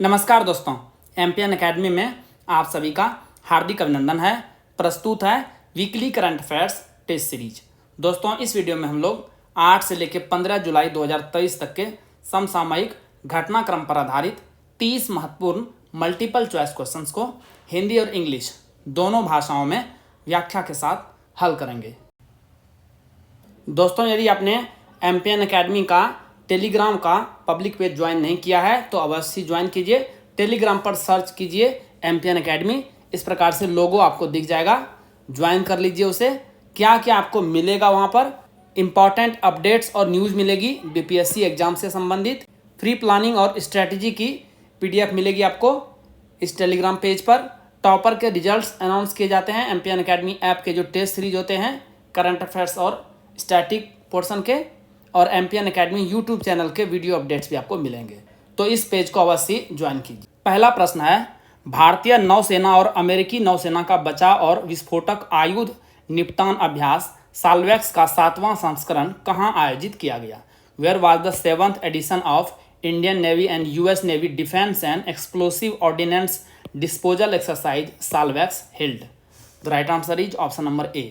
नमस्कार दोस्तों, MPN academy में आप सभी का हार्दिक अभिनंदन है। प्रस्तुत है weekly current affairs test series. दोस्तों, इस वीडियो में हम लोग 8 से लेकर 15 जुलाई 2023 तक के समसामयिक घटनाक्रम पर आधारित 30 महत्वपूर्ण मल्टीपल चॉइस क्वेश्चंस को हिंदी और इंग्लिश दोनों भाषाओं में व्याख्या के साथ हल करेंगे। दोस्तों, यदि आपने एमपीएन एकेडमी का टेलीग्राम का पब्लिक पेज ज्वाइन नहीं किया है तो अवश्य ज्वाइन कीजिए। टेलीग्राम पर सर्च कीजिए एमपीएन एकेडमी, इस प्रकार से लोगो आपको दिख जाएगा, ज्वाइन कर लीजिए उसे। क्या क्या आपको मिलेगा वहाँ पर? इंपॉर्टेंट अपडेट्स और न्यूज़ मिलेगी बीपीएससी एग्जाम से संबंधित। फ्री प्लानिंग और स्ट्रैटेजी की पीडीएफ मिलेगी आपको इस टेलीग्राम पेज पर। टॉपर के रिजल्ट्स अनाउंस किए जाते हैं एमपीएन एकेडमी ऐप के जो टेस्ट सीरीज होते हैं करंट अफेयर्स और स्टैटिक पोर्शन के, और एमपीएन एकेडमी यूट्यूब चैनल के वीडियो अपडेट्स भी आपको मिलेंगे। तो इस पेज को अवश्य ज्वाइन कीजिए। पहला प्रश्न है, भारतीय नौसेना और अमेरिकी नौसेना का बचाव और विस्फोटक आयुध निपटान अभ्यास साल्वेक्स का 7वां संस्करण कहाँ आयोजित किया गया? Where was the 7th edition of Indian navy and US navy defence and explosive ordnance disposal exercise Salvex held? The right answer is option number A,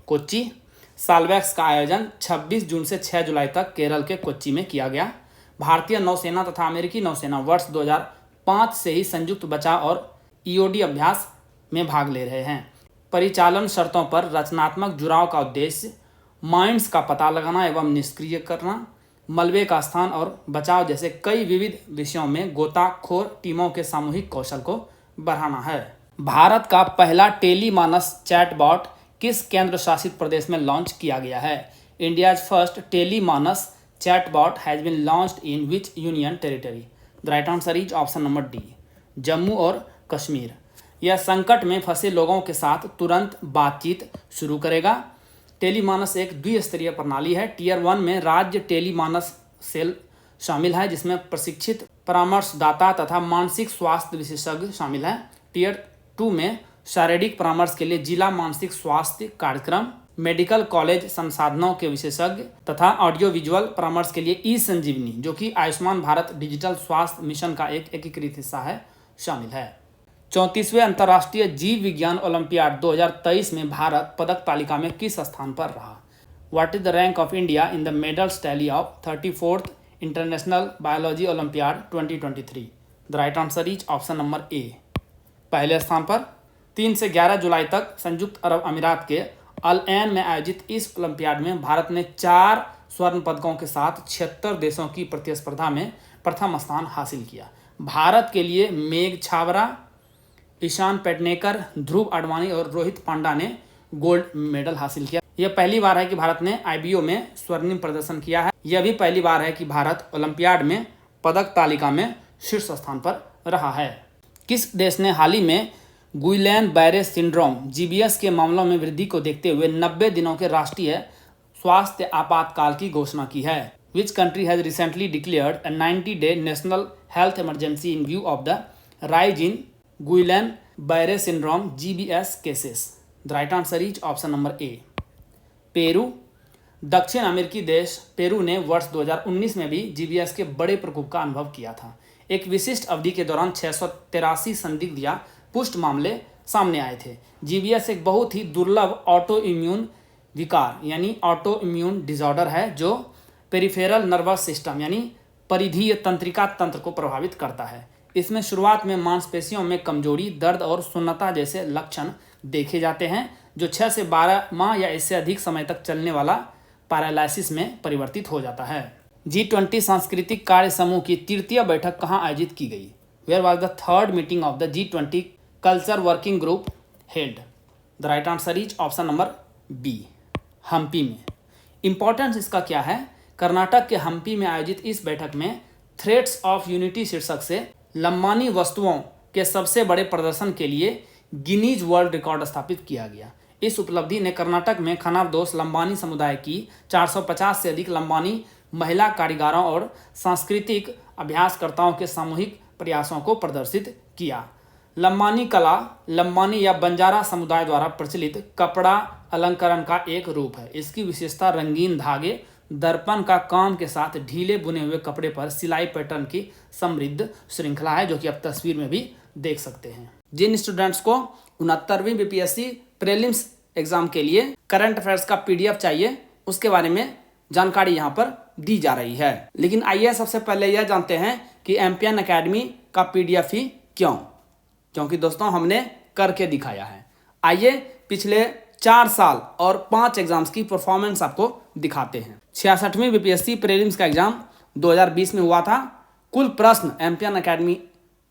Kochi. Salvex का आयोजन 26 जून से 6 जुलाई तक केरल के कोच्चि में किया गया। भारतीय नौसेना तथा अमेरिकी नौसेना वर्ष 2005 से ही संयुक्त बचाव और ईओडी अभ्यास में भाग ले रहे हैं। परिचालन शर्तों पर रचनात्मक जुड़ाव का उद्देश्य माइंस का पता लगाना एवं निष्क्रिय करना, मलबे का स्थान और बचाव जैसे कई विविध विषयों में गोताखोर टीमों के सामूहिक कौशल को बढ़ाना है। भारत का पहला टेलीमानस चैटबॉट किस केंद्र शासित प्रदेश में लॉन्च किया गया है? India's first Tele MANAS chatbot has been launched in which union territory? The right answer is option number D, Jammu और कश्मीर। यह संकट में फंसे लोगों के साथ तुरंत बातचीत शुरू करेगा। टेलीमानस एक द्विस्तरीय प्रणाली है। टीयर 1 में राज्य टेलीमानस सेल शामिल है, जिसमें प्रशिक्षित परामर्शदाता तथा मानसिक स्वास्थ्य विशेषज्ञ शामिल हैं। टीयर 2 में शारीरिक परामर्श के लिए जिला मानसिक स्वास्थ्य कार्यक्रम, मेडिकल कॉलेज संसाधनों के विशेषज्ञ तथा ऑडियो विजुअल परामर्श के लिए ई संजीवनी, जो कि आयुष्मान भारत डिजिटल स्वास्थ्य मिशन का एक एकीकृत हिस्सा है, शामिल है। 34वें अंतर्राष्ट्रीय जीव विज्ञान ओलंपियाड 2023 में भारत पदक तालिका में किस स्थान पर रहा? What is the rank of India in the medals tally of 34th international biology olympiad 2023? The right answer is option number ए, पहले स्थान पर। 3 से 11 जुलाई तक संयुक्त अरब अमीरात के अल ऐन में आयोजित इस ओलंपियाड में भारत ने 4 स्वर्ण पदकों के साथ 76 देशों की प्रतिस्पर्धा में प्रथम स्थान हासिल किया। भारत के लिए मेघ छाबरा, ईशान पेडनेकर, ध्रुव अडवाणी और रोहित पांडा ने गोल्ड मेडल हासिल किया। यह पहली बार है कि भारत ने आईबीओ में स्वर्णिम प्रदर्शन किया है। यह भी पहली बार है कि भारत ओलंपियाड में पदक तालिका में शीर्ष स्थान पर रहा है। किस देश ने हाल ही में गुइलैन बैरे सिंड्रोम जीबीएस के मामलों में वृद्धि को देखते हुए 90 दिनों के राष्ट्रीय स्वास्थ्य आपातकाल की घोषणा की है? Which country has recently declared a 90-day national health emergency in view of the rise in Guillain Barre syndrome GBS cases? The right answer is option number A, Peru. दक्षिण अमेरिकी देश पेरू ने वर्ष 2019 में भी जीबीएस के बड़े प्रकोप का अनुभव किया था। एक विशिष्ट अवधि के दौरान 683 संदिग्ध या पुष्ट मामले सामने आए थे। जीबीएस एक बहुत ही दुर्लभ ऑटो इम्यून विकार यानी ऑटो इम्यून डिसऑर्डर है, जो पेरिफेरल नर्वस सिस्टम यानी परिधीय तंत्रिका तंत्र को प्रभावित करता है। इसमें शुरुआत में मांसपेशियों में कमजोरी, दर्द और सुन्नता जैसे लक्षण देखे जाते हैं, जो 6 से 12 माह या इससे अधिक समय तक चलने वाला पैरालिसिस में परिवर्तित हो जाता है। G20 सांस्कृतिक कार्य समूह की 3य बैठक कहाँ आयोजित की गई? Where was the 3rd meeting of the G20 culture working group held? The right answer is option number B, Hampi में। इंपॉर्टेंस इसका क्या है? कर्नाटक के हम्पी में आयोजित इस बैठक में थ्रेड्स ऑफ यूनिटी शीर्षक से लंबानी वस्तुओं के सबसे बड़े प्रदर्शन के लिए गिनीज वर्ल्ड रिकॉर्ड स्थापित किया गया। इस उपलब्धि ने कर्नाटक में खनाबदोस लंबानी समुदाय की 450 से अधिक लंबानी महिला कारीगरों और सांस्कृतिक अभ्यासकर्ताओं के सामूहिक प्रयासों को प्रदर्शित किया। लंबानी कला लंबानी या बंजारा समुदाय द्वारा प्रचलित कपड़ा अलंकरण का एक रूप है। इसकी विशेषता रंगीन धागे, दर्पण का काम के साथ ढीले बुने हुए कपड़े पर सिलाई पैटर्न की समृद्ध श्रृंखला है, जो कि आप तस्वीर में भी देख सकते हैं। जिन स्टूडेंट्स को 69वीं बीपीएससी प्रीलिम्स एग्जाम के लिए करंट अफेयर्स का पीडीएफ चाहिए, उसके बारे में जानकारी यहाँ पर दी जा रही है। लेकिन आइए सबसे पहले यह जानते हैं कि एमपीएन एकेडमी का पीडीएफ ही क्यों, क्योंकि दोस्तों हमने करके दिखाया है। आइए पिछले 4 साल और 5 एग्जाम्स की परफॉर्मेंस आपको दिखाते हैं। 66वीं बीपीएससी प्रीलिम्स का एग्जाम 2020 में हुआ था। कुल प्रश्न एमपीएन एकेडमी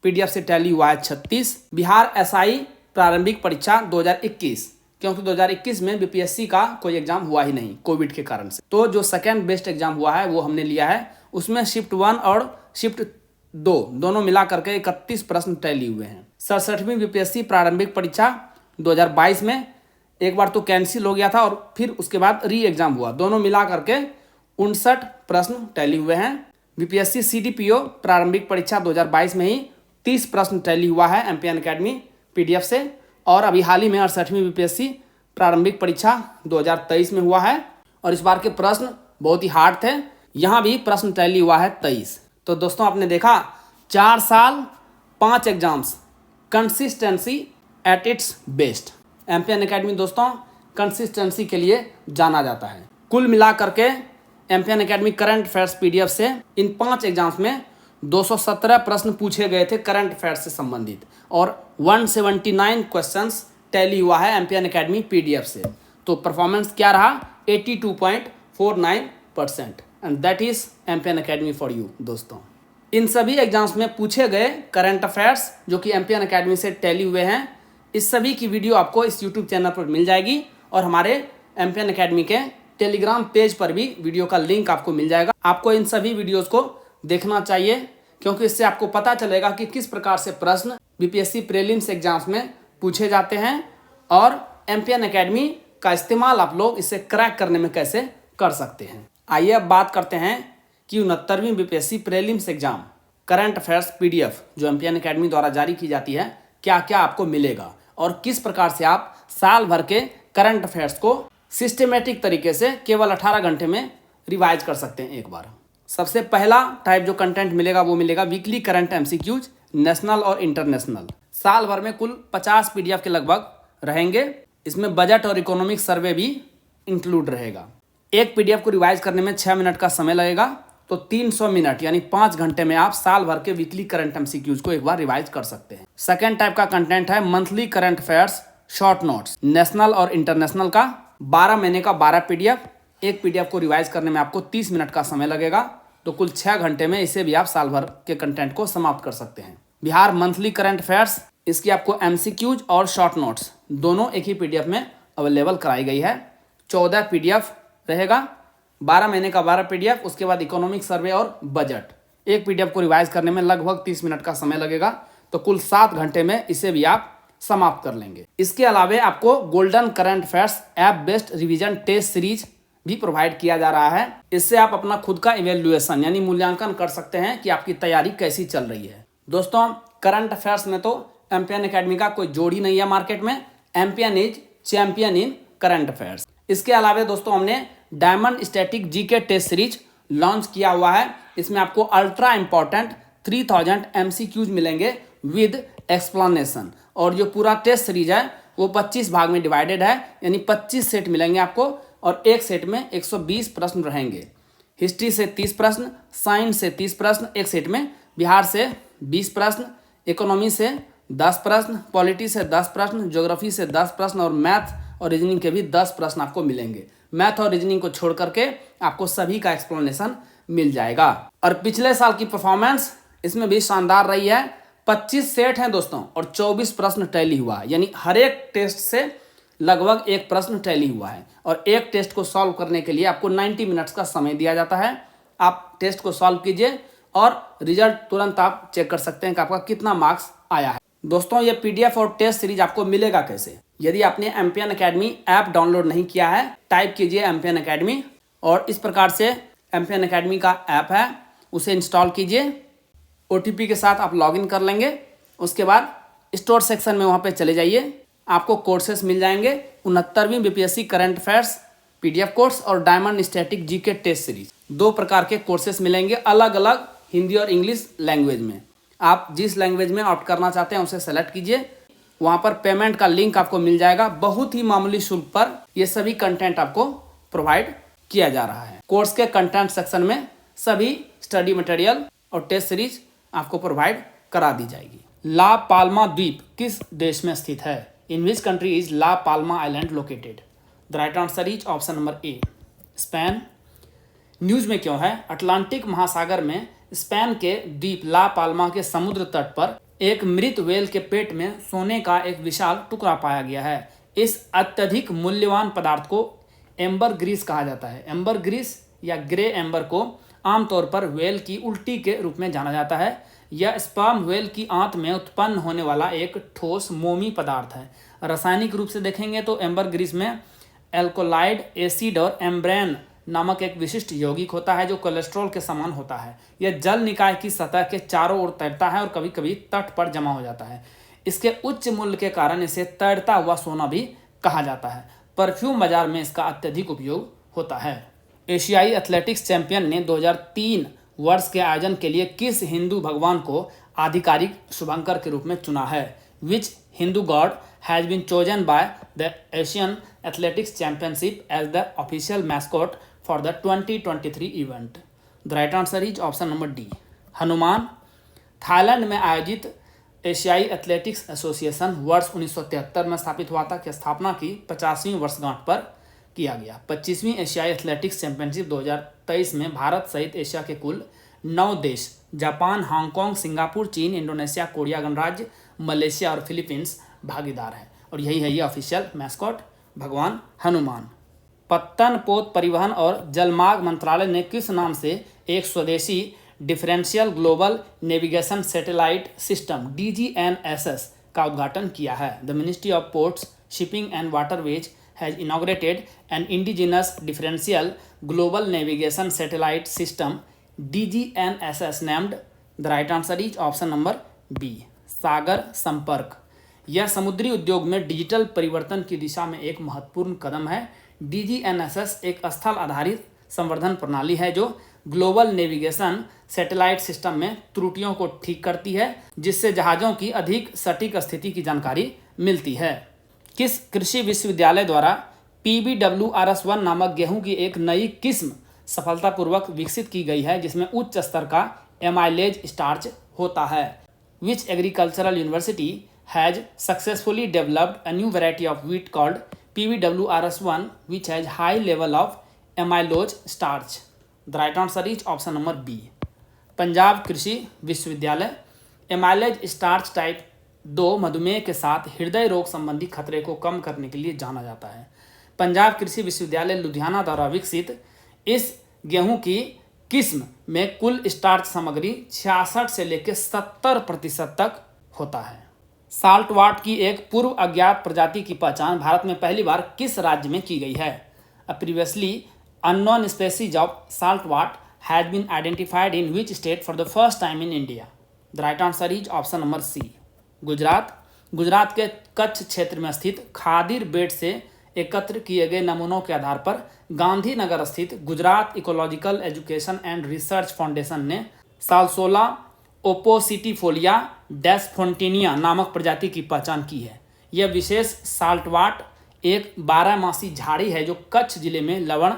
पीडीएफ से टैली हुआ है 36। बिहार एसआई प्रारंभिक परीक्षा 2021, क्योंकि 2021 में बीपीएससी का कोई एग्जाम हुआ ही नहीं कोविड के कारण से, तो जो सेकेंड बेस्ट एग्जाम हुआ है वो हमने लिया है। उसमें शिफ्ट 1 और शिफ्ट 2 दोनों मिला करके 31 प्रश्न टैली हुए हैं। 67वीं बीपीएससी प्रारंभिक परीक्षा 2022 में एक बार तो कैंसिल हो गया था और फिर उसके बाद री एग्जाम हुआ, दोनों मिला करके 59 प्रश्न टैली हुए हैं। बीपीएससी सीडीपीओ प्रारंभिक परीक्षा 2022 में ही 30 प्रश्न टैली हुआ है एमपीएन एकेडमी पीडीएफ से। और अभी हाल ही में 68वीं बीपीएससी प्रारंभिक परीक्षा 2023 में हुआ है और इस बार के प्रश्न बहुत ही हार्ड थे। यहाँ भी प्रश्न टैली हुआ है 23। तो दोस्तों आपने देखा 4 साल 5 exams, consistency at its best. MPN academy दोस्तों कंसिस्टेंसी के लिए जाना जाता है। कुल मिला करके MPN academy current affairs PDF से इन 5 एग्जाम्स में 217 प्रश्न पूछे गए थे करंट अफेयर्स से संबंधित और 179 क्वेश्चंस टैली हुआ है एमपीएन एकेडमी पीडीएफ से। तो परफॉर्मेंस क्या रहा? 82.49% and that is MPN academy for you. दोस्तों इन सभी एग्जाम्स में पूछे गए करंट अफेयर्स जो कि एमपीएन एकेडमी से टैली हुए हैं, इस सभी की वीडियो आपको इस यूट्यूब चैनल पर मिल जाएगी और हमारे एमपीएन एकेडमी के टेलीग्राम पेज पर भी वीडियो का लिंक आपको मिल जाएगा। आपको इन सभी वीडियोस को देखना चाहिए, क्योंकि इससे आपको पता चलेगा कि किस प्रकार से प्रश्न बीपीएससी प्रीलिम्स एग्जाम्स में पूछे जाते हैं और एमपीएन एकेडमी का इस्तेमाल आप लोग इसे क्रैक करने में कैसे कर सकते हैं। आइए अब बात करते हैं कि 69वीं BPSC prelims exam current affairs PDF जो एमपीएन एकेडमी द्वारा जारी की जाती है, क्या क्या आपको मिलेगा और किस प्रकार से आप साल भर के करंट अफेयर्स को सिस्टमेटिक तरीके से केवल 18 घंटे में रिवाइज कर सकते हैं एक बार। सबसे पहला टाइप जो कंटेंट मिलेगा वो मिलेगा वीकली करंट एमसीक्यूज, नेशनल और इंटरनेशनल। साल भर में कुल 50 पीडीएफ के लगभग रहेंगे। इसमें बजट और इकोनॉमिक सर्वे भी इंक्लूड रहेगा। एक पीडीएफ को रिवाइज करने में 6 मिनट का समय लगेगा, तो 300 मिनट यानी 5 घंटे में आप साल भर के वीकली करंट एमसीक्यूज को एक बार रिवाइज कर सकते हैं। सेकेंड टाइप का कंटेंट है monthly current affairs short notes, national और इंटरनेशनल का 12 महीने का 12 पीडीएफ। एक पीडीएफ को रिवाइज करने में आपको 30 मिनट का समय लगेगा, तो कुल 6 घंटे में इसे भी आप साल भर के कंटेंट को समाप्त कर सकते हैं। बिहार मंथली करंट अफेयर्स, इसकी आपको एमसीक्यूज और शॉर्ट नोट्स दोनों एक ही पीडीएफ में अवेलेबल कराई गई है। 14 पीडीएफ रहेगा, 12 महीने का 12 पीडीएफ, उसके बाद इकोनॉमिक सर्वे और बजट। एक पीडीएफ को रिवाइज करने में लगभग 30 मिनट का समय लगेगा, तो कुल 7 घंटे में इसे भी आप समाप्त कर लेंगे। इसके अलावा आपको golden current affairs app based revision test series भी प्रोवाइड किया जा रहा है। इससे आप अपना खुद का इवेल्युएशन यानी मूल्यांकन कर सकते हैं कि आपकी तैयारी कैसी चल रही है। दोस्तों करंट अफेयर्स में तो एमपीएन एकेडमी का कोई जोड़ ही नहीं है मार्केट में। MPN is champion in current affairs. इसके अलावा दोस्तों हमने diamond static GK test series launch किया हुआ है। इसमें आपको अल्ट्रा इंपॉर्टेंट 3000 एमसीक्यूज मिलेंगे विद एक्सप्लेनेशन, और जो पूरा टेस्ट सीरीज है वो 25 भाग में डिवाइडेड है, यानी 25 सेट मिलेंगे आपको और एक सेट में 120 प्रश्न रहेंगे। हिस्ट्री से 30 प्रश्न, साइंस से 30 प्रश्न एक सेट में, बिहार से 20 प्रश्न, इकोनॉमी से 10 प्रश्न, पॉलिटी से 10 प्रश्न, ज्योग्राफी से 10 प्रश्न और मैथ और रीजनिंग के भी 10 प्रश्न आपको मिलेंगे। मैथ और रीजनिंग को छोड़ करके आपको सभी का एक्सप्लेनेशन मिल जाएगा। और पिछले साल की परफॉर्मेंस इसमें भी शानदार रही है। 25 सेट हैं दोस्तों और 24 प्रश्न टैली हुआ है, यानी हर एक टेस्ट से लगभग एक प्रश्न टैली हुआ है। और एक टेस्ट को सॉल्व करने के लिए आपको 90 मिनट्स का समय दिया जाता है। आप टेस्ट को सॉल्व कीजिए और रिजल्ट तुरंत आप चेक कर सकते हैं कि आपका कितना मार्क्स आया है। दोस्तों ये पीडीएफ और टेस्ट सीरीज आपको मिलेगा कैसे? यदि आपने एमपीएन एकेडमी ऐप डाउनलोड नहीं किया है, टाइप कीजिए एमपीएन एकेडमी और इस प्रकार से एमपीएन एकेडमी का ऐप है उसे इंस्टॉल कीजिए। ओटीपी के साथ आप लॉगिन कर लेंगे। उसके बाद स्टोर सेक्शन में वहाँ पे चले जाइए, आपको कोर्सेस मिल जाएंगे। 69वीं BPSC current affairs PDF course और diamond static GK test series, 2 प्रकार के कोर्सेस मिलेंगे अलग अलग हिंदी और इंग्लिश लैंग्वेज में। आप जिस लैंग्वेज में ऑप्ट करना चाहते हैं उसे सेलेक्ट कीजिए। वहाँ पर पेमेंट का लिंक आपको मिल जाएगा। बहुत ही मामूली शुल्क पर ये सभी कंटेंट आपको प्रोवाइड किया जा रहा है। कोर्स के कंटेंट सेक्शन में सभी स्टडी मटेरियल और टेस्ट सीरीज आपको प्रोवाइड करा दी जाएगी। ला पाल्मा द्वीप किस देश में स्थित है? In which country is La Palma island located? The right answer is option number A, Spain. News में क्यों है? अटलांटिक महासागर में स्पेन के द्वीप ला पाल्मा के समुद्र तट पर एक मृत व्हेल के पेट में सोने का एक विशाल टुकड़ा पाया गया है। इस अत्यधिक मूल्यवान पदार्थ को एम्बर ग्रीस कहा जाता है। एम्बर ग्रीस या ग्रे एम्बर को आमतौर पर व्हेल की उल्टी के रूप में जाना जाता है। यह स्पर्म व्हेल की आंत में उत्पन्न होने वाला एक ठोस मोमी पदार्थ है। रासायनिक रूप से देखेंगे तो एम्बर ग्रीस में एल्कोलाइड एसिड और एम्ब्रेन नामक एक विशिष्ट यौगिक होता है जो कोलेस्ट्रॉल के समान होता है। यह जल निकाय की सतह के चारों ओर तैरता है और कभी कभी तट पर जमा हो जाता है। इसके उच्च मूल्य के कारण इसे तैरता हुआ सोना भी कहा जाता है। परफ्यूम बाजार में इसका अत्यधिक उपयोग होता है। एशियाई एथलेटिक्स चैंपियन ने 2003 वर्ष के आयोजन के लिए किस हिंदू भगवान को आधिकारिक शुभंकर के रूप में चुना है? Which Hindu god has been chosen by the Asian athletics championship as the official mascot for the 2023 event? The right answer is option number D, Hanuman. Thailand में आयोजित एशियाई एथलेटिक्स एसोसिएशन वर्ष 1973 में स्थापित हुआ था। की स्थापना की 50वीं वर्षगांठ पर किया गया। 25वीं एशियाई एथलेटिक्स चैंपियनशिप 2023 में भारत सहित एशिया के कुल 9 देश जापान, हांगकांग, सिंगापुर, चीन, इंडोनेशिया, कोरिया गणराज्य, मलेशिया और फिलीपींस भागीदार हैं। और यही है ये ऑफिशियल मैस्कॉट भगवान हनुमान। पत्तन पोत परिवहन और जलमार्ग मंत्रालय ने किस नाम से एक स्वदेशी differential global navigation satellite system DGNSS का उद्घाटन किया है? The ministry of ports, shipping and waterways has inaugurated an indigenous differential global navigation satellite system DGNSS named the right answer is option number B, सागर संपर्क। यह समुद्री उद्योग में digital परिवर्तन की दिशा में एक महत्वपूर्ण कदम है। DGNSS एक स्थल आधारित संवर्धन प्रणाली है जो ग्लोबल नेविगेशन सैटेलाइट सिस्टम में त्रुटियों को ठीक करती है, जिससे जहाज़ों की अधिक सटीक स्थिति की जानकारी मिलती है। किस कृषि विश्वविद्यालय द्वारा PBWRS1 नामक गेहूं की एक नई किस्म सफलतापूर्वक विकसित की गई है जिसमें उच्च स्तर का एमाइलेज स्टार्च होता है? Which agricultural university has successfully developed a new variety of wheat called PBWRS1 which has high level of amylose starch? The right answer is option number B, Punjab कृषि विश्वविद्यालय। एमाइलेज स्टार्च टाइप 2 मधुमेह के साथ हृदय रोग संबंधी खतरे को कम करने के लिए जाना जाता है। पंजाब कृषि विश्वविद्यालय लुधियाना द्वारा विकसित इस गेहूं की किस्म में कुल स्टार्च सामग्री 66 से लेकर 70% तक होता है। साल्टवाट की एक पूर्व अज्ञात प्रजाति की पहचान भारत में पहली बार किस राज्य में की गई है? A previously unknown species of saltwort has been identified in which state for the first time in India? The right answer is option number C, Gujarat. Gujarat के कच्छ क्षेत्र में स्थित खादिर बेट से एकत्र किए गए नमूनों के आधार पर गांधीनगर स्थित Gujarat ecological education and research foundation ने सालसोला ओपोसिटिफोलिया डेस्फोंटिनिया नामक प्रजाति की पहचान की है। यह विशेष साल्टवाट एक 12 मासी झाड़ी है जो कच्छ जिले में लवण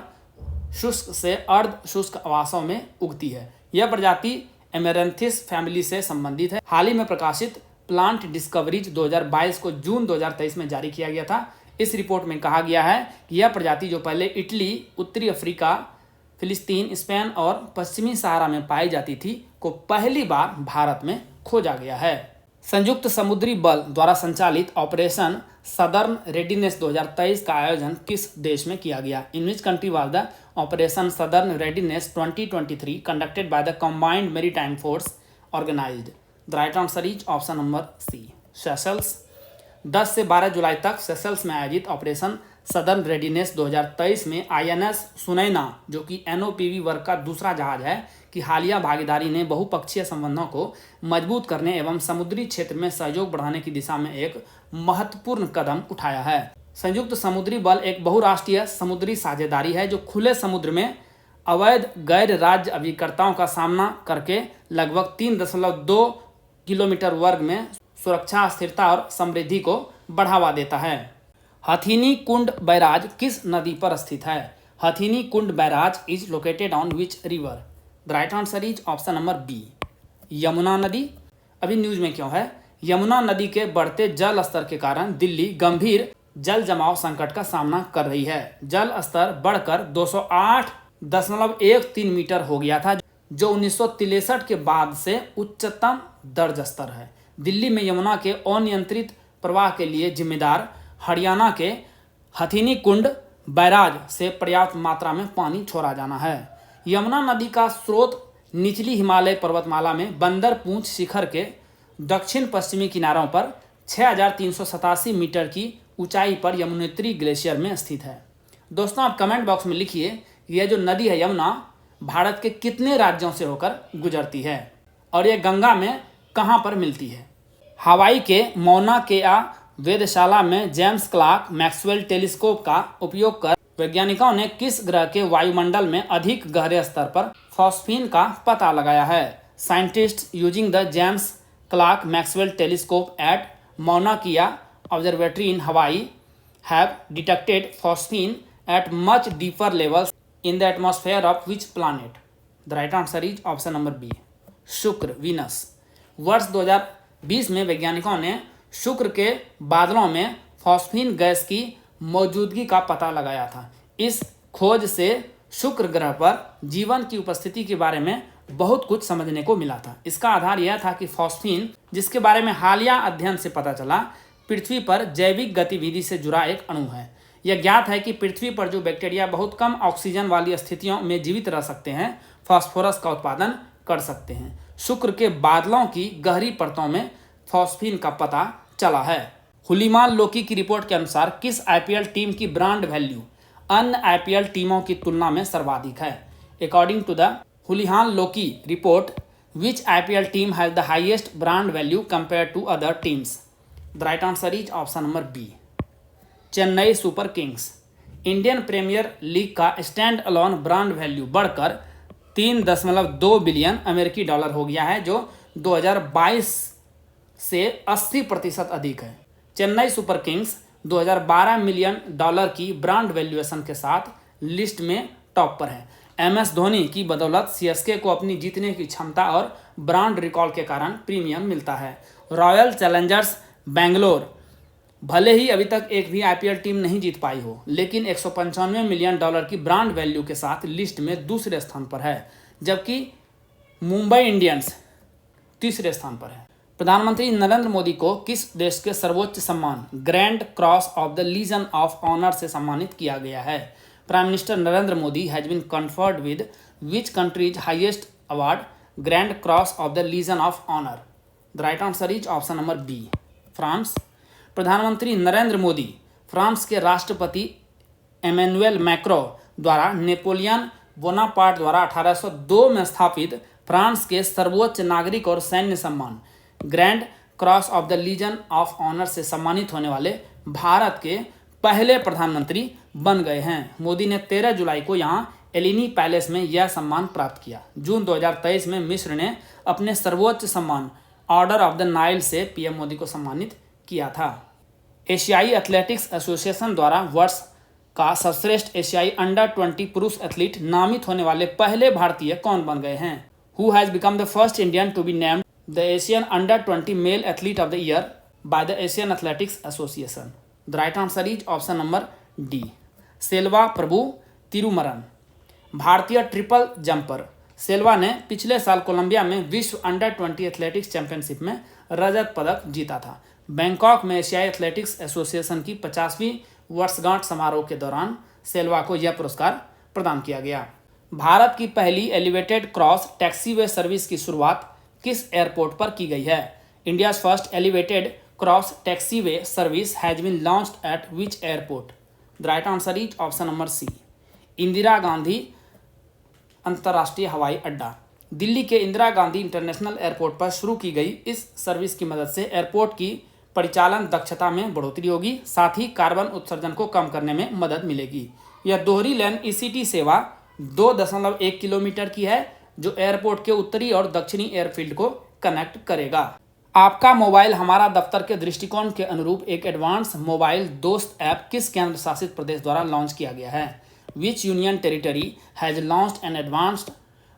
शुष्क से अर्ध शुष्क आवासों में उगती है। यह प्रजाति एमेरंथिस फैमिली से संबंधित है। हाल ही में प्रकाशित प्लांट डिस्कवरीज 2022 को जून 2023 में जारी किया गया था। इस रिपोर्ट में कहा गया है कि यह प्रजाति जो पहले इटली, उत्तरी अफ्रीका, फिलिस्तीन, स्पेन और पश्चिमी सहारा में पाई जाती थी को पहली बार भारत में खोजा गया है। संयुक्त समुद्री बल द्वारा संचालित ऑपरेशन सदर्न रेडीनेस 2023 का आयोजन किस देश में किया गया? In which country was the operation southern readiness 2023 conducted by the combined maritime force organised? The right answer is option number C, Seychelles. 10 से 12 जुलाई तक सेशल्स में आयोजित ऑपरेशन सदर्न रेडीनेस 2023 में INS सुनैना, जो कि NOPV वर्ग का दूसरा जहाज है, की हालिया भागीदारी ने बहुपक्षीय संबंधों को मजबूत करने एवं समुद्री क्षेत्र में सहयोग बढ़ाने की दिशा में एक महत्वपूर्ण कदम उठाया है। संयुक्त समुद्री बल एक बहुराष्ट्रीय समुद्री साझेदारी है जो खुले समुद्र में अवैध गैर राज्य अभिकर्ताओं का सामना करके लगभग 3.2 किलोमीटर वर्ग में सुरक्षा, स्थिरता और समृद्धि को बढ़ावा देता है। हथिनी कुंड बैराज किस नदी पर स्थित है? Hathini Kund barrage is located on which river? The right answer is option number B, Yamuna नदी। अभी न्यूज में क्यों है? यमुना नदी के बढ़ते जल स्तर के कारण दिल्ली गंभीर जल जमाव संकट का सामना कर रही है। जल स्तर बढ़कर 208.13 मीटर हो गया था, जो 1963 के बाद से उच्चतम दर्ज स्तर है। दिल्ली में यमुना के अनियंत्रित प्रवाह के लिए जिम्मेदार हरियाणा के हथिनी कुंड बैराज से पर्याप्त मात्रा में पानी छोड़ा जाना है। यमुना नदी का स्रोत निचली हिमालय पर्वतमाला में बंदर पूंछ शिखर के दक्षिण पश्चिमी किनारों पर 6387 मीटर की ऊंचाई पर यमुनोत्री ग्लेशियर में स्थित है। दोस्तों, आप कमेंट बॉक्स में लिखिए यह जो नदी है यमुना भारत के कितने राज्यों से होकर गुजरती है और यह गंगा में कहाँ पर मिलती है? हवाई के मौना केआ वेधशाला में जेम्स क्लार्क मैक्सवेल टेलीस्कोप का उपयोग कर वैज्ञानिकों ने किस ग्रह के वायुमंडल में अधिक गहरे स्तर पर फॉस्फीन का पता लगाया है? Scientists using the James Clerk Maxwell telescope at Mauna Kea observatory in Hawaii have detected phosphine at much deeper levels in the atmosphere of which planet? The right answer is option number B, Shukra, Venus. वर्ष 2020 में वैज्ञानिकों ने शुक्र के बादलों में phosphine gas की मौजूदगी का पता लगाया था। इस खोज से शुक्र ग्रह पर जीवन की उपस्थिति के बारे में बहुत कुछ समझने को मिला था। इसका आधार यह था कि फॉस्फीन, जिसके बारे में हालिया अध्ययन से पता चला, पृथ्वी पर जैविक गतिविधि से जुड़ा एक अणु है। यह ज्ञात है कि पृथ्वी पर जो बैक्टीरिया बहुत कम ऑक्सीजन वाली स्थितियों में जीवित रह सकते हैं, फास्फोरस का उत्पादन कर सकते हैं। शुक्र के बादलों की गहरी परतों में फॉस्फीन का पता चला है। हुलीमान लोकी की रिपोर्ट के अनुसार किस आईपीएल टीम की ब्रांड वैल्यू अन्य आईपीएल टीमों की तुलना में सर्वाधिक है? According to the Houlihan Lokey report, which IPL team has the highest brand value compare to other teams? The right answer is option number B, Chennai super kings. Indian premier league का stand alone brand value बढ़कर 3.2 billion अमेरिकी dollar हो गया है, जो 2022 से 80% अधिक है। Chennai super Kings 2012 million dollar की ब्रांड वैल्यूएशन के साथ लिस्ट में टॉप पर है। एमएस धोनी की बदौलत सीएसके को अपनी जीतने की क्षमता और ब्रांड रिकॉल के कारण प्रीमियम मिलता है। रॉयल चैलेंजर्स बेंगलोर भले ही अभी तक एक भी आईपीएल टीम नहीं जीत पाई हो, लेकिन 195 मिलियन डॉलर की ब्रांड वैल्यू के साथ लिस्ट में दूसरे स्थान पर है, जबकि मुंबई इंडियंस तीसरे स्थान पर है। प्रधानमंत्री नरेंद्र मोदी को किस देश के सर्वोच्च सम्मान Grand Cross of the Legion of Honour से सम्मानित किया गया है? Prime minister Narendra Modi has been conferred with which country's highest award Grand Cross of the Legion of Honour? The right answer is option number B, France. प्रधानमंत्री Narendra Modi France के राष्ट्रपति Emmanuel Macron द्वारा Napoleon Bonaparte द्वारा 1802 में स्थापित फ्रांस के सर्वोच्च नागरिक और सैन्य सम्मान Grand Cross of the Legion of Honour से सम्मानित होने वाले भारत के पहले प्रधानमंत्री बन गए हैं। मोदी ने 13 जुलाई को यहां एलिनी पैलेस में यह सम्मान प्राप्त किया। जून 2023 में मिस्र ने अपने सर्वोच्च सम्मान ऑर्डर ऑफ द नाइल से पीएम मोदी को सम्मानित किया था। एशियाई एथलेटिक्स एसोसिएशन द्वारा वर्ष का सर्वश्रेष्ठ एशियाई अंडर 20 पुरुष एथलीट नामित होने वाले पहले भारतीय कौन बन गए हैं? Who has become the first Indian to be named the Asian under 20 male athlete of the year by the Asian athletics association? The right answer is option number D, Selva Prabhu Thirumaran. भारतीय ट्रिपल जंपर सेल्वा ने पिछले साल Colombia में विश्व under 20 athletics championship में रजत पदक जीता था। बैंकॉक में एशियाई एथलेटिक्स एसोसिएशन की 50वीं वर्षगांठ समारोह के दौरान सेल्वा को यह पुरस्कार प्रदान किया गया। भारत की पहली एलिवेटेड क्रॉस टैक्सीवे सर्विस की शुरुआत किस एयरपोर्ट पर की गई है? India's first elevated cross taxiway service has been launched at which airport? The right answer is option number C, Indira Gandhi अंतर्राष्ट्रीय हवाई अड्डा। दिल्ली के इंदिरा गांधी इंटरनेशनल एयरपोर्ट पर शुरू की गई इस सर्विस की मदद से एयरपोर्ट की परिचालन दक्षता में बढ़ोतरी होगी, साथ ही कार्बन उत्सर्जन को कम करने में मदद मिलेगी। यह दोहरी लेन ईसीटी सेवा 2.1 किलोमीटर की है, जो एयरपोर्ट के उत्तरी और दक्षिणी एयरफील्ड को कनेक्ट करेगा। आपका मोबाइल हमारा दफ्तर के दृष्टिकोण के अनुरूप एक एडवांस मोबाइल दोस्त ऐप किस केंद्र शासित प्रदेश द्वारा लॉन्च किया गया है? Which union territory has launched an advanced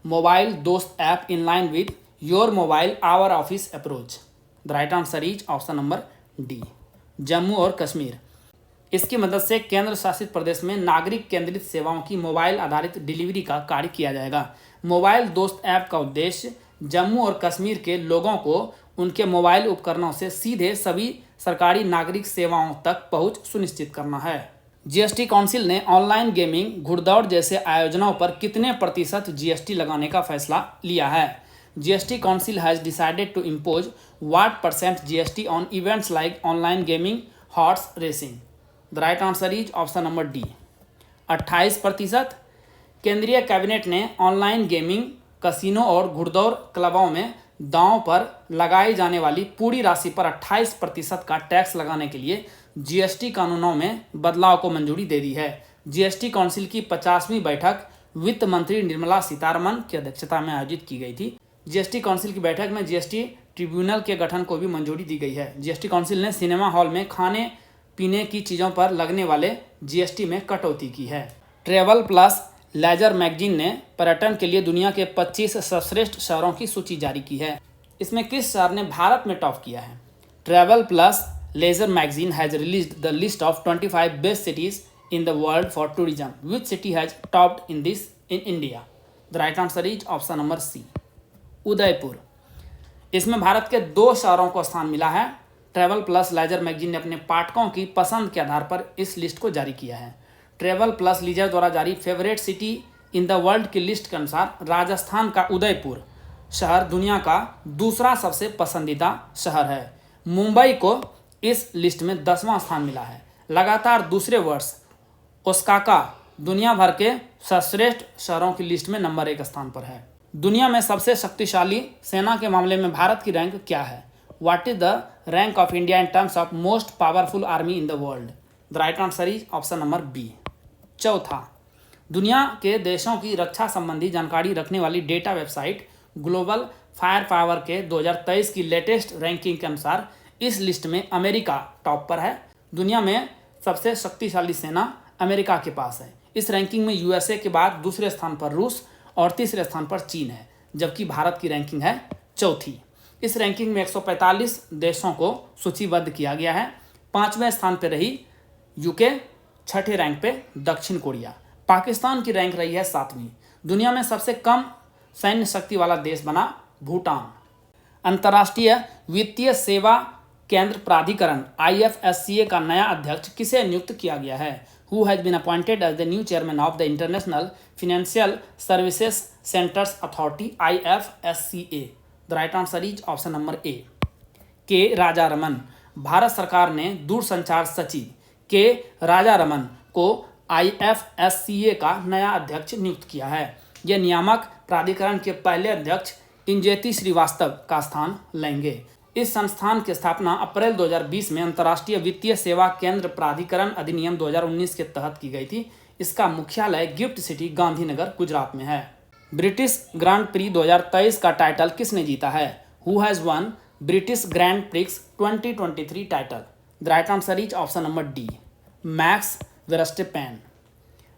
mobile Dost app in line with your mobile our office approach? The right answer is option number D, Jammu और कश्मीर। इसकी मदद से केंद्र शासित प्रदेश में नागरिक केंद्रित सेवाओं की मोबाइल आधारित डिलीवरी का कार्य किया जाएगा। मोबाइल दोस्त ऐप का उद्देश्य जम्मू और कश्मीर के लोगों को उनके मोबाइल उपकरणों से सीधे सभी सरकारी नागरिक सेवाओं तक पहुंच सुनिश्चित करना है। जीएसटी काउंसिल ने ऑनलाइन गेमिंग, घुड़दौड़ जैसे आयोजनों पर कितने प्रतिशत जीएसटी लगाने का फैसला लिया है? GST council has decided to impose what percent GST on events like online gaming, horse racing? The right answer is option number D, 28%। केंद्रीय कैबिनेट ने ऑनलाइन गेमिंग, कसिनो और घुड़दौड़ क्लबों में दांव पर लगाई जाने वाली पूरी राशि पर 28% का टैक्स लगाने के लिए जीएसटी कानूनों में बदलाव को मंजूरी दे दी है। जीएसटी काउंसिल की 50वीं बैठक वित्त मंत्री निर्मला सीतारमण की अध्यक्षता में आयोजित की गई थी। जीएसटी काउंसिल की बैठक में जीएसटी ट्रिब्यूनल के गठन को भी मंजूरी दी गई है। जीएसटी काउंसिल ने सिनेमा हॉल में खाने पीने की चीज़ों पर लगने वाले जीएसटी में कटौती की है। ट्रैवल प्लस लेजर मैगजीन ने पर्यटन के लिए दुनिया के 25 सर्वश्रेष्ठ शहरों की सूची जारी की है। इसमें किस शहर ने भारत में टॉप किया है? Travel plus Leisure magazine has released the list of 25 best cities in the world for tourism. Which city has topped in this in India? The right answer is option number C, Udaipur. इसमें भारत के 2 शहरों को स्थान मिला है। Travel plus Leisure magazine ने अपने पाठकों की पसंद के आधार पर इस लिस्ट को जारी किया है। ट्रैवल प्लस लीजर द्वारा जारी favourite city in the world की लिस्ट के अनुसार राजस्थान का उदयपुर शहर दुनिया का दूसरा सबसे पसंदीदा शहर है। मुंबई को इस लिस्ट में 10वां स्थान मिला है। लगातार दूसरे वर्ष ओसाका दुनिया भर के सर्वश्रेष्ठ शहरों की लिस्ट में नंबर 1 स्थान पर है। दुनिया में सबसे शक्तिशाली सेना के मामले में भारत की रैंक क्या है? What is the rank of India in terms of most powerful army in the world? The right answer is option number B, चौथा। दुनिया के देशों की रक्षा संबंधी जानकारी रखने वाली data website global fire power के 2023 की लेटेस्ट रैंकिंग के अनुसार इस लिस्ट में अमेरिका टॉप पर है। दुनिया में सबसे शक्तिशाली सेना अमेरिका के पास है। इस रैंकिंग में यूएसए के बाद दूसरे स्थान पर रूस और तीसरे स्थान पर चीन है, जबकि भारत की रैंकिंग है चौथी। इस रैंकिंग में 145 देशों को सूचीबद्ध किया गया है। 5वें स्थान पर रही यूके, 6ठे रैंक पे दक्षिण कोरिया। पाकिस्तान की रैंक रही है 7वीं। दुनिया में सबसे कम सैन्य शक्ति वाला देश बना भूटान। अंतर्राष्ट्रीय वित्तीय सेवा केंद्र प्राधिकरण IFSCA का नया अध्यक्ष किसे नियुक्त किया गया है? Who has been appointed as the new chairman of the International Financial Services Centres Authority IFSCA? The right answer is option number A, K Rajaraman. Bharat सरकार ने दूरसंचार सचिव के राजारमन को IFSCA का नया अध्यक्ष नियुक्त किया है। यह नियामक प्राधिकरण के पहले अध्यक्ष इंजेती श्रीवास्तव का स्थान लेंगे। इस संस्थान की स्थापना अप्रैल 2020 में अंतर्राष्ट्रीय वित्तीय सेवा केंद्र प्राधिकरण अधिनियम 2019 के तहत की गई थी। इसका मुख्यालय गिफ्ट सिटी गांधीनगर गुजरात में है। ब्रिटिश ग्रांड प्री 2023 का टाइटल किसने जीता है? Who has won British grand prix 2023 title? The right answer is option number D, Max Verstappen.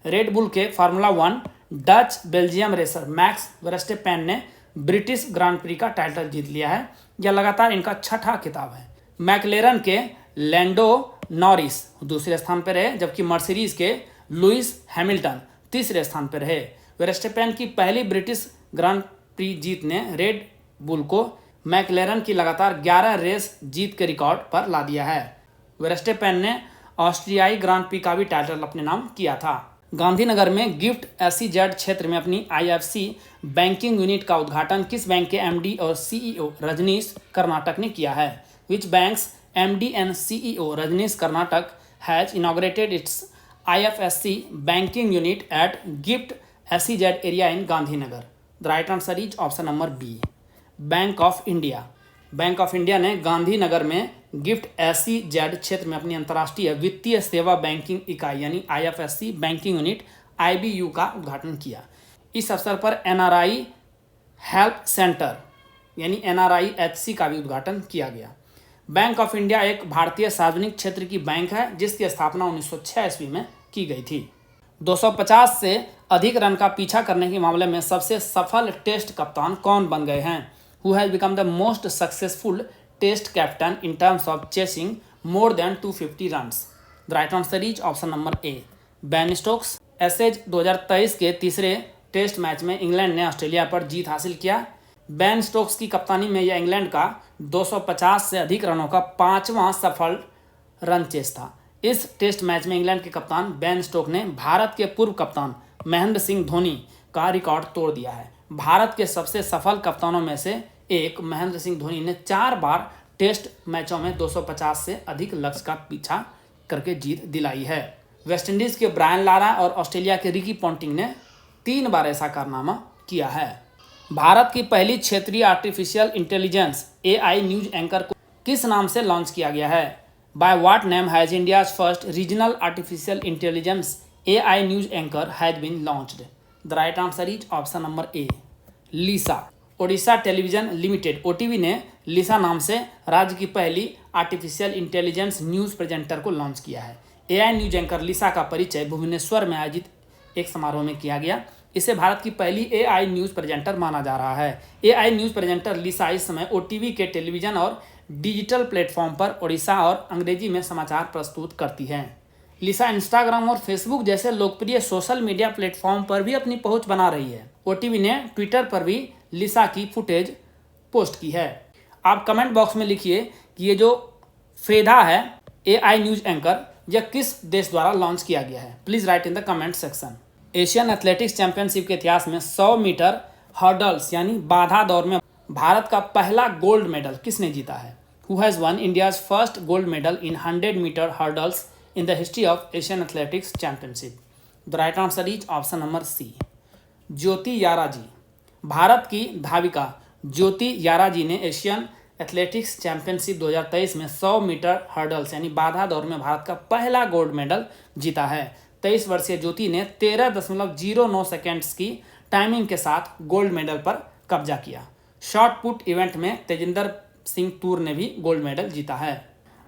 Red Bull के formula 1 Dutch Belgian racer Max Verstappen ने ब्रिटिश ग्रांड प्री का title जीत लिया है। यह लगातार इनका 6ठा खिताब है। मैकलेरन के लैंडो नॉरिस दूसरे स्थान पर रहे, जबकि मर्सिडीज के लुइस हैमिल्टन तीसरे स्थान पर रहे। वर्स्टेपेन की पहली ब्रिटिश ग्रांड प्री जीत ने रेड बुल को मैकलेरन की लगातार 11 रेस जीत के रिकॉर्ड पर ला दिया है। वर्स्टेपेन ने ऑस्ट्रियाई ग्रांड प्री का भी टाइटल अपने नाम किया था। गांधीनगर में गिफ्ट SEZ क्षेत्र में अपनी IFC बैंकिंग यूनिट का उद्घाटन किस बैंक के MD और CEO रजनीश कर्नाटक ने किया है? Which bank's MD and CEO Rajneesh Karnatak has inaugurated its IFSC banking unit at GIFT SEZ area in Gandhinagar? The right answer is option number B, Bank of India. Bank of India ने गांधीनगर में gift SEZ क्षेत्र में अपनी अंतर्राष्ट्रीय वित्तीय सेवा banking इकाई यानी IFSC बैंकिंग यूनिट IBU का उद्घाटन किया। इस अवसर पर NRI हेल्प सेंटर यानी NRIHC का भी उद्घाटन किया गया। बैंक ऑफ इंडिया एक भारतीय सार्वजनिक क्षेत्र की बैंक है जिसकी स्थापना 1906 ईस्वी में की गई थी। 250 से अधिक रन का पीछा करने के मामले में सबसे सफल टेस्ट कप्तान कौन बन गए हैं? Who has become the most successful test captain in terms of chasing more than 250 runs? The right answer is option number A. Ben Stokes. Ashes 2023 के तीसरे टेस्ट मैच में इंग्लैंड ने ऑस्ट्रेलिया पर जीत हासिल किया। बेन स्टोक्स की कप्तानी में यह इंग्लैंड का 250 से अधिक रनों का 5वां सफल रन चेस था। इस टेस्ट मैच में इंग्लैंड के कप्तान बेन स्टोक्स ने भारत के पूर्व कप्तान महेंद्र सिंह धोनी का रिकॉर्ड तोड़ दिया है। भारत के सबसे सफल कप्तानों में से एक महेंद्र सिंह धोनी ने 4 बार टेस्ट मैचों में 250 से अधिक लक्ष्य का पीछा करके जीत दिलाई है। वेस्टइंडीज के ब्रायन लारा और ऑस्ट्रेलिया के रिकी पॉन्टिंग ने 3 बार ऐसा कारनामा किया है। भारत की पहली क्षेत्रीय artificial intelligence AI news anchor को किस नाम से लॉन्च किया गया है? By what name has India's first regional artificial intelligence AI news anchor has been launched? The right answer is option number A, Lisa. Odisha television limited OTV ने Lisa नाम से राज्य की पहली आर्टिफिशियल इंटेलिजेंस न्यूज़ प्रेजेंटर को launch किया है। AI news anchor लीसा का परिचय भुवनेश्वर में आयोजित एक समारोह में किया गया। इसे भारत की पहली AI न्यूज़ प्रेजेंटर माना जा रहा है। AI न्यूज़ प्रेजेंटर लीसा इस समय OTV के टेलीविजन और डिजिटल प्लेटफॉर्म पर ओडिशा और अंग्रेजी में समाचार प्रस्तुत करती हैं। लीसा इंस्टाग्राम और फेसबुक जैसे लोकप्रिय सोशल मीडिया प्लेटफॉर्म पर भी अपनी पहुंच बना रही है। OTV ने ट्विटर पर भी लीसा की फुटेज पोस्ट की है। आप कमेंट बॉक्स में लिखिए कि ये जो फेदा है AI न्यूज एंकर यह किस देश द्वारा लॉन्च किया गया है। Please right in the comment section. Asian athletics championship के इतिहास में 100 मीटर हर्डल्स यानी बाधा दौड़ में भारत का पहला गोल्ड मेडल किसने जीता है? Who has won India's first gold medal in 100 metre hurdles in the history of Asian athletics championship? The right answer is option number C, Jyoti Yarraji. Bharat की धाविका ज्योति याराजी ने एशियन एथलेटिक्स चैंपियनशिप 2023 में 100 मीटर हर्डल्स यानी बाधा दौड़ में भारत का पहला गोल्ड मेडल जीता है। 23 वर्षीय ज्योति ने 13.09 सेकेंड्स की टाइमिंग के साथ गोल्ड मेडल पर कब्जा किया। शॉट पुट इवेंट में तेजिंदर सिंह तूर ने भी गोल्ड मेडल जीता है।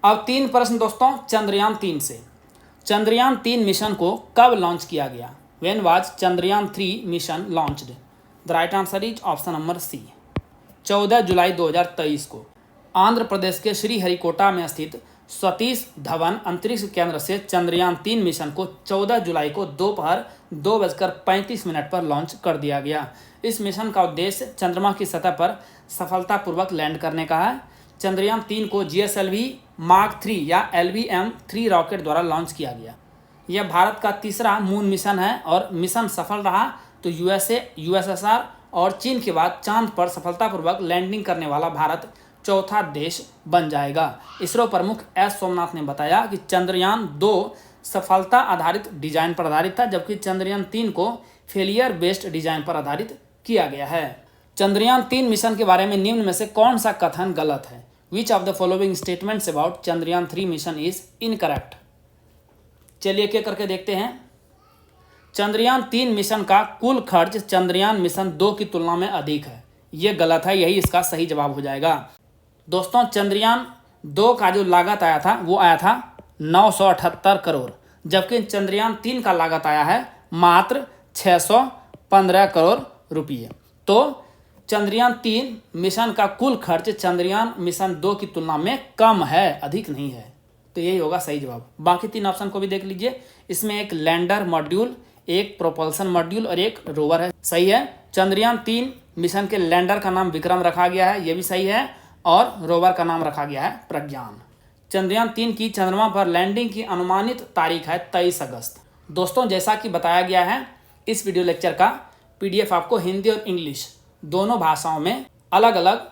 अब 3 प्रश्न दोस्तों चंद्रयान 3 से। चंद्रयान 3 मिशन को कब लॉन्च किया गया? When was Chandrayaan 3 mission launched? The right answer is option number C, 14 जुलाई 2023 को। आंध्र प्रदेश के श्रीहरिकोटा में स्थित सतीश धवन अंतरिक्ष केंद्र से चंद्रयान 3 मिशन को 14 जुलाई को दोपहर 2:35 पर लॉन्च कर दिया गया। इस मिशन का उद्देश्य चंद्रमा की सतह पर सफलतापूर्वक लैंड करने का है। चंद्रयान 3 को GSLV मार्क 3 या LVM-3 रॉकेट द्वारा लॉन्च किया गया। यह भारत का तीसरा मून मिशन है और मिशन सफल रहा तो USA, USSR और चीन के बाद चांद पर सफलतापूर्वक लैंडिंग करने वाला भारत चौथा देश बन जाएगा। इसरो प्रमुख S सोमनाथ ने बताया कि चंद्रयान 2 सफलता आधारित डिजाइन पर आधारित था जबकि चंद्रयान 3 को फेलियर बेस्ड डिजाइन पर आधारित किया गया है। चंद्रयान 3 मिशन के बारे में निम्न में से कौन सा कथन गलत है? Which of the following statements about Chandrayaan 3 mission is incorrect? चलिए एक करके देखते हैं। चंद्रयान 3 मिशन का कुल खर्च चंद्रयान मिशन 2 की तुलना में अधिक है। ये गलत है, यही इसका सही जवाब हो जाएगा। दोस्तों चंद्रयान 2 का जो लागत आया था वो आया था 978 करोड़ जबकि चंद्रयान 3 का लागत आया है मात्र 615 करोड़ रुपये। तो चंद्रयान 3 मिशन का कुल खर्च चंद्रयान मिशन 2 की तुलना में कम है, अधिक नहीं है। तो यही होगा सही जवाब। बाकी 3 ऑप्शन को भी देख लीजिए। इसमें एक लैंडर मॉड्यूल, एक प्रोपल्सन मॉड्यूल और एक रोवर है। सही है। चंद्रयान 3 मिशन के लैंडर का नाम विक्रम रखा गया है, ये भी सही है। और रोवर का नाम रखा गया है प्रज्ञान। चंद्रयान 3 की चंद्रमा पर लैंडिंग की अनुमानित तारीख है 23 अगस्त। दोस्तों जैसा कि बताया गया है इस वीडियो लेक्चर का PDF आपको हिंदी और इंग्लिश दोनों भाषाओं में अलग अलग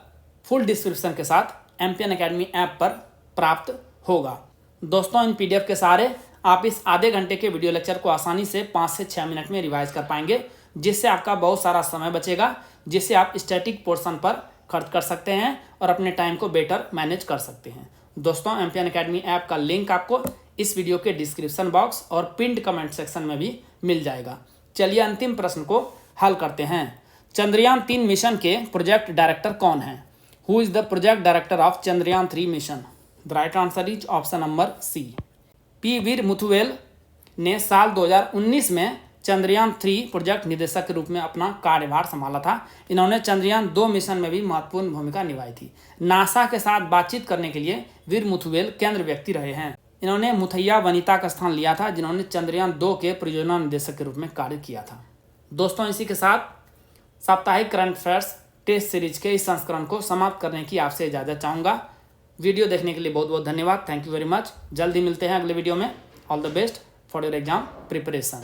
फुल डिस्क्रिप्शन के साथ एमपीएन अकेडमी ऐप पर प्राप्त होगा। दोस्तों इन PDF के सहारे आप इस आधे घंटे के वीडियो लेक्चर को आसानी से 5 से 6 मिनट में रिवाइज कर पाएंगे, जिससे आपका बहुत सारा समय बचेगा, जिससे आप स्टैटिक पोर्शन पर खर्च कर सकते हैं और अपने टाइम को बेटर मैनेज कर सकते हैं। दोस्तों, एमपीएन एकेडमी ऐप का लिंक आपको इस वीडियो के डिस्क्रिप्शन बॉक्स और पिंड कमेंट सेक्शन में भी मिल जाएगा। चलिए अंतिम प्रश्न को हल करते हैं। चंद्रयान 3 मिशन के प्रोजेक्ट डायरेक्टर कौन है? Who is the project director of Chandrayaan 3 mission? The right answer is option number C. P Veeramuthuvel ने साल 2019 में चंद्रयान 3 प्रोजेक्ट निदेशक के रूप में अपना कार्यभार संभाला था। इन्होंने चंद्रयान 2 मिशन में भी महत्वपूर्ण भूमिका निभाई थी। नासा के साथ बातचीत करने के लिए वीर मुथुवेल केंद्र व्यक्ति रहे हैं। इन्होंने मुथैया वनिता का स्थान लिया था, जिन्होंने चंद्रयान 2 के परियोजना निदेशक के रूप में कार्य किया था। दोस्तों, इसी के साथ साप्ताहिक करंट अफेयर्स टेस्ट सीरीज के इस संस्करण को समाप्त करने की आपसे इजाज़त चाहूँगा। वीडियो देखने के लिए बहुत बहुत धन्यवाद। Thank you very much. जल्दी मिलते हैं अगले वीडियो में। All the best for your exam preparation.